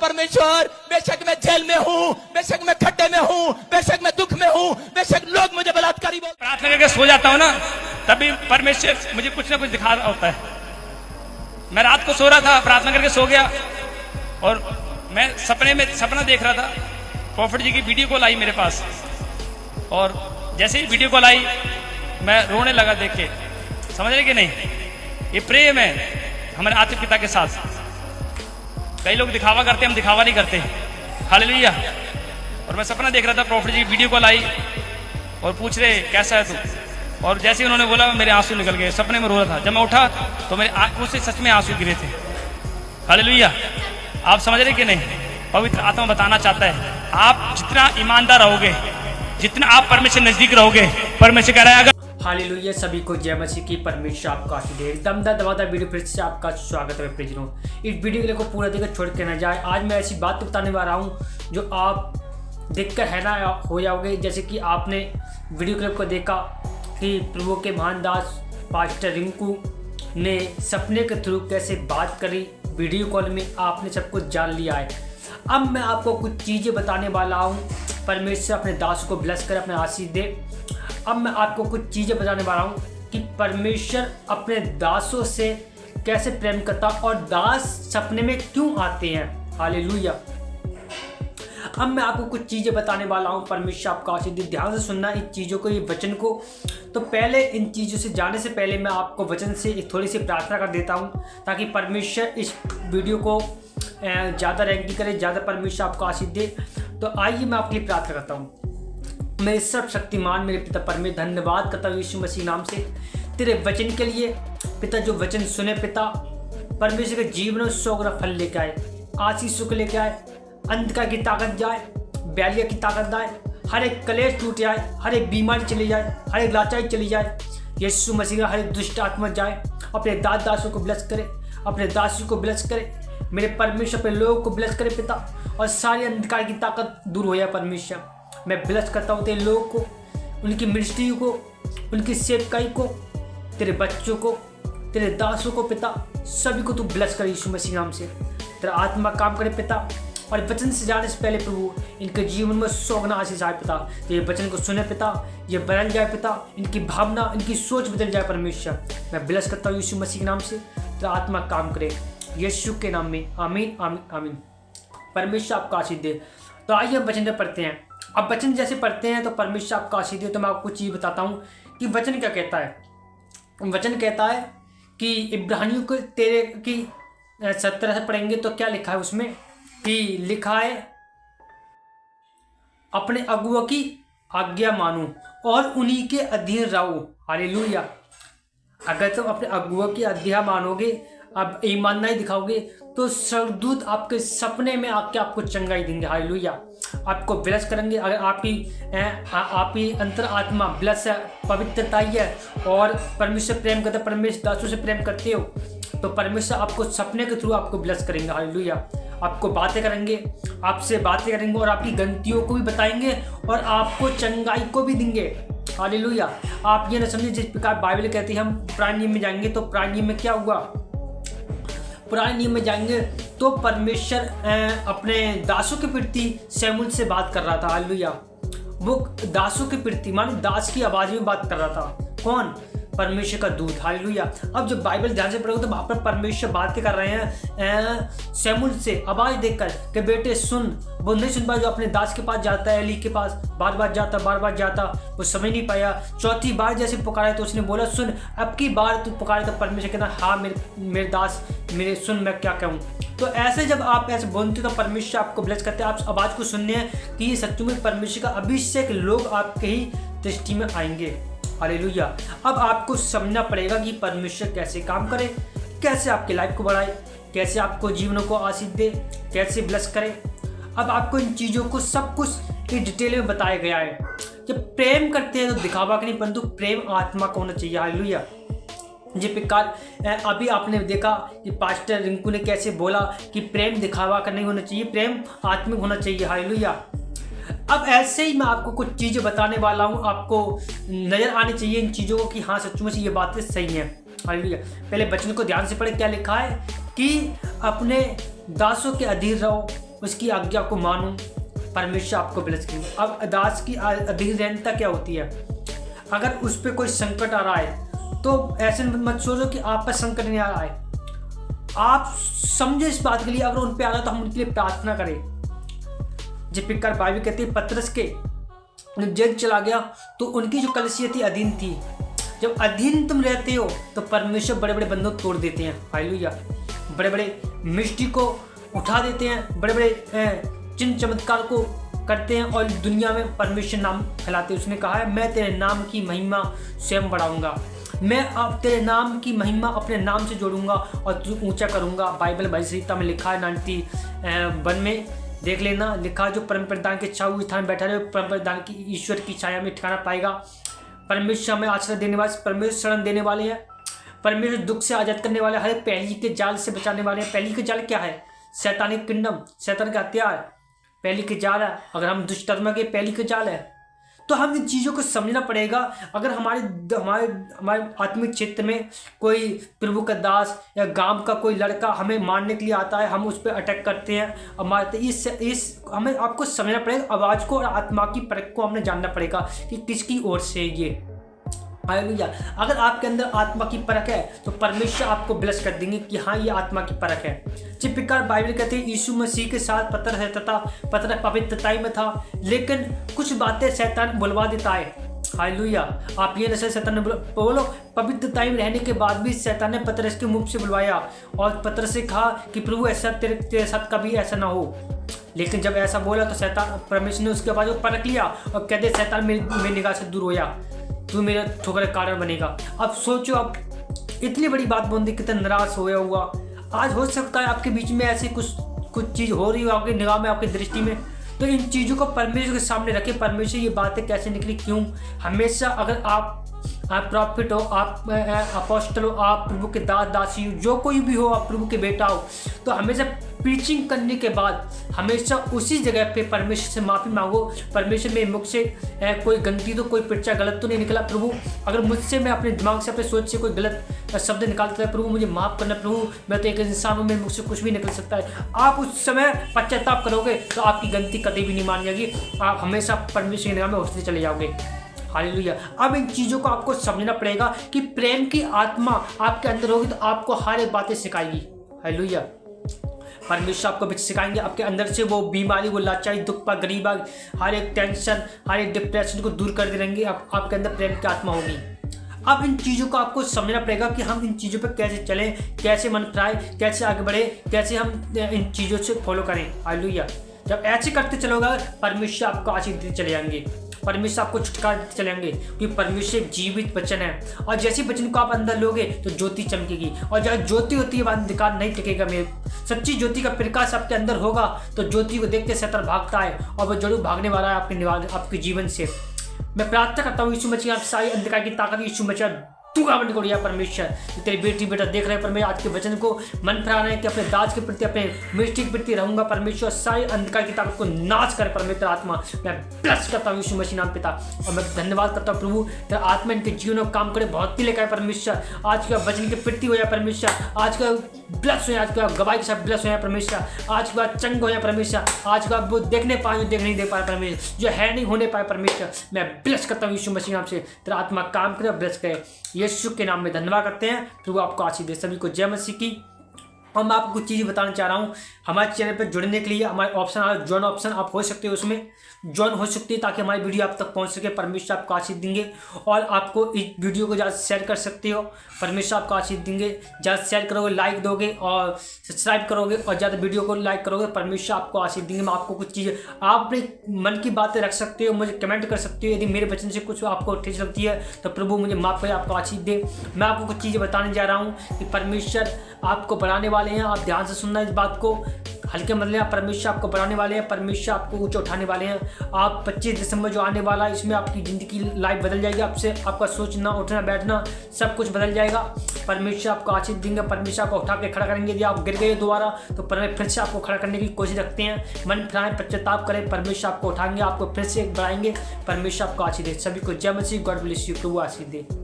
परमेश्वर, बेशक मैं जेल में हूँ, बेशक मैं खड्डे में हूँ, बेशक मैं दुख में हूँ, बेशक लोग मुझे बलात्कारी बोल। प्रार्थना करके सो जाता हूँ ना, तभी परमेश्वर मुझे कुछ ना कुछ दिखा रहा होता है। मैं रात को सो रहा था, प्रार्थना करके सो गया और मैं सपने में सपना देख रहा था। प्रॉफिट जी की वीडियो कॉल आई मेरे पास और जैसे ही वीडियो कॉल आई मैं रोने लगा देख के। समझ रहे कि नहीं, ये प्रेम है हमारे आत्मिक पिता के साथ। कई लोग दिखावा करते, हम दिखावा नहीं करते। हालेलुया। और मैं सपना देख रहा था, प्रॉफिट जी की वीडियो कॉल आई और पूछ रहे कैसा है तू, और जैसे ही उन्होंने बोला मेरे आंसू निकल गए। सपने में रो रहा था, जब मैं उठा तो मेरे आंखों से सच में आंसू गिरे थे। हालेलुया। आप समझ रहे कि नहीं, पवित्र आत्मा बताना चाहता है आप जितना ईमानदार रहोगे, जितना आप परमेश्वर नजदीक रहोगे, परमेश्वर कह रहा है अगर। हालेलुया। सभी को जय मसीह की। परमेश्वर आपका आशीष दे। दमदार दबादार वीडियो फिर से आपका स्वागत है प्रियजनों। इस वीडियो के लिए को पूरा देखकर छोड़ के न जाए। आज मैं ऐसी बात बताने वाला हूँ जो आप देखकर हैरान हो जाओगे। जैसे कि आपने वीडियो क्लिप को देखा कि प्रभु के महान दास पास्टर रिंकू ने सपने के थ्रू कैसे बात करी, वीडियो कॉल में आपने सब कुछ जान लिया है। अब मैं आपको कुछ चीज़ें बताने वाला हूँ। परमेश्वर अपने दास को ब्लेस कर अपने आशीष दे। अब मैं आपको कुछ चीज़ें बताने वाला हूँ कि परमेश्वर अपने दासों से कैसे प्रेम करता और दास सपने में क्यों आते हैं। हालेलुया। अब मैं आपको कुछ चीज़ें बताने वाला हूँ। परमेश्वर आपका आशीष दे। ध्यान से सुनना इन चीज़ों को, ये वचन को। तो पहले इन चीज़ों से जाने से पहले मैं आपको वचन से एक थोड़ी सी प्रार्थना कर देता हूँ ताकि परमेश्वर इस वीडियो को ज़्यादा रैंकिंग करे, ज़्यादा परमेश्वर आपको आशीष दे। तो आइए मैं आपके लिए प्रार्थना करता हूँ। मेरे सर्वशक्तिमान मेरे पिता परमेश्वर, धन्यवाद करता हूँ यीशु मसीह नाम से तेरे वचन के लिए। पिता जो वचन सुने पिता परमेश्वर के जीवन में 100 गुना फल लेके आए, आशीषों को लेके आए, अंधकार की ताकत जाए, बैलिया की ताकत जाए, हर एक कलेश टूट जाए, हर एक बीमारी चली जाए, हर एक लाचारी चली जाए। यीशु मसीह का हर एक दुष्ट आत्मा जाए। अपने दासों को ब्लेस करे, अपने दासों को ब्लेस करे। मेरे परमेश्वर अपने लोगों को ब्लेस करे पिता, और सारी अंधकार की ताकत दूर हो जाए परमेश्वर। मैं ब्लेस करता हूँ तेरे लोगों को, उनकी मिनिस्ट्री को, उनकी सेवकाई को, तेरे बच्चों को, तेरे दासों को पिता, सभी को तू ब्लेस कर यीशु मसीह नाम से। तेरा आत्मा काम करे पिता, और वचन से जाने से पहले प्रभु इनके जीवन में 100 गुना आशीष आए पिता। तो ये वचन को सुने पिता, ये बदल जाए पिता, इनकी भावना, इनकी सोच बदल जाए परमेश्वर। मैं ब्लेस करता हूँ यीशु मसीह के नाम से। तेरा आत्मा काम करे यीशु के नाम में। आमीन आमीन आमीन। परमेश्वर आपका आशीष दे। तो आइए हम वचन में पढ़ते हैं। अब वचन जैसे पढ़ते हैं तो परमेश्वर आपका आशीष दे। तो मैं आपको चीज़ बताता हूँ कि वचन क्या कहता है। वचन कहता है कि इब्रानियों को तेरे की 17 से पढ़ेंगे तो क्या लिखा है उसमें, कि लिखा है अपने अगुआ की आज्ञा मानो और उन्हीं के अधीन रहो। हालेलुया। अगर तुम अपने अगुआ की आज्ञा मानोगे, अब ईमानदारी दिखाओगे, तो स्वर्गदूत आपके सपने में आके आपको चंगाई देंगे। हालेलुया। आपको ब्लेस करेंगे। अगर आपकी अंतर आत्मा ब्लेस है, पवित्रता है और परमेश्वर प्रेम करते, परमेश्वर दासों से प्रेम करते हो, तो परमेश्वर आपको सपने के थ्रू आपको ब्लेस करेंगे। हालेलुया। आपको बातें करेंगे, आपसे बातें करेंगे और आपकी गलतियों को भी बताएंगे और आपको चंगाई को भी देंगे। हालेलुया। आप ये न समझिए जिस प्रकार बाइबल कहती है हम पुराने नियम में जाएंगे तो पुराने नियम में क्या हुआ। पुराने नियम में जाएंगे तो परमेश्वर अपने दासों के प्रति शमूएल से बात कर रहा था। हालेलुया। वो दासों के प्रति माने दास की आवाज में बात कर रहा था। कौन? परमेश्वर का दूत। हालेलुया। अब जब बाइबल ध्यान से पढ़ोगे तो वहाँ पर परमेश्वर बात कर रहे हैं शमूएल से आवाज देकर कि बेटे सुन। वो नहीं सुन पाया, जो अपने दास के पास जाता है, एली के पास बार बार जाता, वो समझ नहीं पाया। चौथी बार जैसे पुकारा तो उसने बोला सुन। अब की बार तू पुकारे तो परमेश्वर कहता हाँ मेरे दास मेरे सुन, मैं क्या कहूँ। तो ऐसे जब आप ऐसे बोलते हो तो परमेश्वर आपको ब्लेस करते हैं। आप आवाज़ को सुनने हैं कि ये सच्चू में परमेश्वर का अभिषेक लोग आपके ही दृष्टि में आएंगे। हालेलुया। अब आपको समझना पड़ेगा कि परमेश्वर कैसे काम करे, कैसे आपकी लाइफ को बढ़ाए, कैसे आपको जीवनों को आशीष दे, कैसे ब्लेस करे। अब आपको इन चीज़ों को सब कुछ एक डिटेल में बताया गया है। जब प्रेम करते हैं तो दिखावा का नहीं, परंतु प्रेम आत्मा का होना चाहिए। हालेलुया। जिस प्रकार अभी आपने देखा कि पास्टर रिंकू ने कैसे बोला कि प्रेम दिखावा का नहीं होना चाहिए, प्रेम आत्मिक होना चाहिए। हालेलुया। अब ऐसे ही मैं आपको कुछ चीज़ें बताने वाला हूँ, आपको नज़र आनी चाहिए इन चीज़ों को कि हाँ सच में ये बातें सही हैं। हालेलुया। पहले वचन को ध्यान से पढ़े, क्या लिखा है कि अपने दासों के अधीन रहो, उसकी आज्ञा को मानूं, परमेश्वर आपको ब्लेस करेंगे। अब दास की अधीनता क्या होती है? अगर उस पर कोई संकट आ रहा है तो ऐसे मत सोचो कि आप पर संकट नहीं आ रहा है। आप समझे इस बात के लिए, अगर उन पे आ रहा है तो हम उनके लिए प्रार्थना करें। जब पिकर बाइबल कहती है पतरस के जब जेल चला गया तो उनकी जो कलीसिया थी अधीन थी। जब अधीन तुम रहते हो तो परमेश्वर बड़े बड़े बंधन तोड़ देते हैं। हालेलुया। बड़े बड़े मिस्ट्री को उठा देते हैं, बड़े बड़े चिन्ह चमत्कार को करते हैं और दुनिया में परमेश्वर नाम फैलाते हैं। उसने कहा है मैं तेरे नाम की महिमा स्वयं बढ़ाऊंगा, मैं अब तेरे नाम की महिमा अपने नाम से जोड़ूंगा और तुझे ऊंचा करूंगा। बाइबल भविष्य संहिता में लिखा है 91 में देख लेना, लिखा जो परम प्रधान के छाऊ स्थान बैठा रहे परम प्रधान की ईश्वर की छाया में ठिकाना पाएगा। परमेश्वर हमें आश्रय देने वाले, परमेश्वर शरण देने वाले हैं, परमेश्वर दुख से आजाद करने वाले, हर पहली के जाल से बचाने वाले हैं। पहली के जाल क्या है? शैतानी किंगडम, शैतान का हथियार पहली के जाल है। अगर हम दुष्कर्म के पहली के जाल है तो हम इन चीज़ों को समझना पड़ेगा। अगर हमारे आत्मिक क्षेत्र में कोई प्रभु का दास या गांव का कोई लड़का हमें मारने के लिए आता है, हम उस पर अटैक करते हैं और मारते, इस हमें आपको समझना पड़ेगा। आवाज़ को और आत्मा की परख को हमने जानना पड़ेगा कि किसकी ओर से ये। हालेलुया। अगर आपके अंदर आत्मा की परख है तो परमेश्वर आपको ब्लेस कर देंगे कि हाँ ये आत्मा की परख है। जिस प्रकार बाइबल कहते हैं यीशु मसीह के साथ पत्थर है तथा पत्थर पवित्रताई में था, लेकिन कुछ बातें शैतान बुलवा देता है। हालेलुया। आप ये नशे शैतान ने बोलो, पवित्रताई में रहने के बाद भी शैतान ने पतरस के मुंह से बुलवाया और पतरस से कहा कि प्रभु ऐसा तेरे साथ कभी ऐसा ना हो। लेकिन जब ऐसा बोला तो शैतान परमेश्वर ने उसके बाद वो परख लिया और कहते शैतान मेरी निगाह से दूर हो जा, तू मेरा ठोकर कारण बनेगा। अब सोचो, आप इतनी बड़ी बात बोल दी, कितना निराश होया हुआ। आज हो सकता है आपके बीच में ऐसी कुछ चीज़ हो रही हो आपकी निगाह में, आपकी दृष्टि में, तो इन चीज़ों को परमेश्वर के सामने रखें। परमेश्वर ये बातें कैसे निकली, क्यों? हमेशा अगर आप प्रॉफिट हो, आप अपोस्टल हो, आप प्रभु के दास दासी हो, जो कोई भी हो, आप प्रभु के बेटा हो, तो हमेशा प्रीचिंग करने के बाद हमेशा उसी जगह पे परमेश्वर से माफ़ी मांगो। परमेश्वर में मुख से कोई गलती तो कोई पर्चा गलत तो नहीं निकला प्रभु, अगर मुझसे मैं अपने दिमाग से अपने सोच से कोई गलत शब्द निकालता है प्रभु मुझे माफ़ करना प्रभु, मैं तो एक इंसान हूँ, मेरे मुख से कुछ भी निकल सकता है। आप उस समय पश्चाताप करोगे तो आपकी गलती कभी भी नहीं मानी जाएगी, आप हमेशा परमेश्वर की निगाह में होते चले जाओगे। हालेलुया। अब इन चीज़ों को आपको समझना पड़ेगा कि प्रेम की आत्मा आपके अंदर होगी तो आपको हर एक बातें सिखाएगी। हालेलुया। परमेश्वर आपको भी सिखाएंगे, आपके अंदर से वो बीमारी, वो लाचारी, दुख पर गरीबा, हर एक टेंशन, हर एक डिप्रेशन को दूर कर देंगे। आपके अंदर प्रेम की आत्मा होगी। अब इन चीज़ों को आपको समझना पड़ेगा कि हम इन चीज़ों पर कैसे चलें, कैसे मन फिराएं, कैसे आगे बढ़े, कैसे हम इन चीज़ों से फॉलो करें। हालेलुया। जब ऐसे करते चलोगे परमेश्वर आपको आशीष देते चले जाएंगे, परमेश्वर आपको छुटकारा देते चले जाएंगे, क्योंकि परमेश्वर एक जीवित वचन है और जैसे वचन को आप अंदर लोगे तो ज्योति चमकेगी और जहाँ ज्योति होती है वहाँ अंधकार नहीं टिकेगा। मेरे सच्ची ज्योति का प्रकाश आपके अंदर होगा तो ज्योति को देखते शैतान भागता है और वो जरूर भागने वाला है आपके जीवन से। मैं प्रार्थना करता हूँ यीशु मसीह आप सारी अंधकार की ताकत यीशु मसीह दूंगा बंद को परमेश्वर। तेरे बेटी बेटा देख रहे हैं परमेश्वर आज के वचन को मन फिरा रहे हैं कि अपने दास के प्रति, अपने मिस्टी के प्रति रहूंगा। परमेश्वर सारी अंधकार की ताकत को नाश करे परमेश्वर आत्मा। मैं ब्लेस करता हूँ यीशु मसीह नाम पिता और मैं धन्यवाद करता हूँ प्रभु तेरा आत्मा इनके जीवन में काम करे, बहुत ही लेकर आए परमेश्वर। आज का वचन के प्रति हो जाए परमेश्वर, आज का ब्लेस हो जाए, आज का गवाही के साथ ब्लेस हो जाए परमेश्वर, आज का चंग हो जाए परमेश्वर, आज का वो देखने पाए देख नहीं दे पाए परमेश्वर, जो है नहीं होने पाए परमेश्वर। मैं ब्लेस करता हूँ यीशु मसीह नाम से, तेरा आत्मा काम करे और ब्लेस करे यीशु के नाम में धन्यवाद करते हैं। प्रभु आपको आशीष दे। सभी को जय मसीह की। और मैं आपको कुछ चीज़ें बताना चाह रहा हूँ। हमारे चैनल पर जुड़ने के लिए हमारे ऑप्शन आ रहा है, जॉइन ऑप्शन, आप हो सकते हो उसमें जॉइन हो सकती है ताकि हमारी वीडियो आप तक पहुँच सके। परमेश्वर आपको आशीष देंगे और आपको इस वीडियो को ज़्यादा शेयर कर सकते हो। परमेश्वर आपको आशीष देंगे, ज़्यादा शेयर करोगे, लाइक दोगे और सब्सक्राइब करोगे और ज़्यादा वीडियो को लाइक करोगे, परमेश्वर आपको आशीष देंगे। मैं आपको कुछ चीज़ें आप अपने मन की बातें रख सकते हो, मुझे कमेंट कर सकते हो। यदि मेरे वचन से कुछ आपको ठेस लगती है तो प्रभु मुझे माफ़ करे, आपको आशीष दे। मैं आपको कुछ चीज़ें बताने जा रहा हूँ कि परमेश्वर आपको बढ़ाने वाले हैं। आप ध्यान से सुनना इस बात को, हल्के मतलब परमेश्वर आपको बढ़ाने वाले हैं, परमेश्वर आपको ऊंचा उठाने वाले हैं। आप 25 दिसंबर जो आने वाला है इसमें आपकी ज़िंदगी लाइफ बदल जाएगी, आपसे आपका सोचना उठना बैठना सब कुछ बदल जाएगा। परमेश्वर आपको आशीष देंगे, परमेश्वर आपको उठा के खड़ा करेंगे। यदि आप गिर गए दोबारा तो परमेश्वर फिर से आपको खड़ा करने की कोशिश रखते हैं। मन फिराएं, पश्चाताप करें, परमेश्वर आपको उठाएंगे, आपको फिर से बढ़ाएंगे। परमेश्वर आपको आशीष दे। सभी को जय मसीह। God bless you. प्रभु आशीष दे।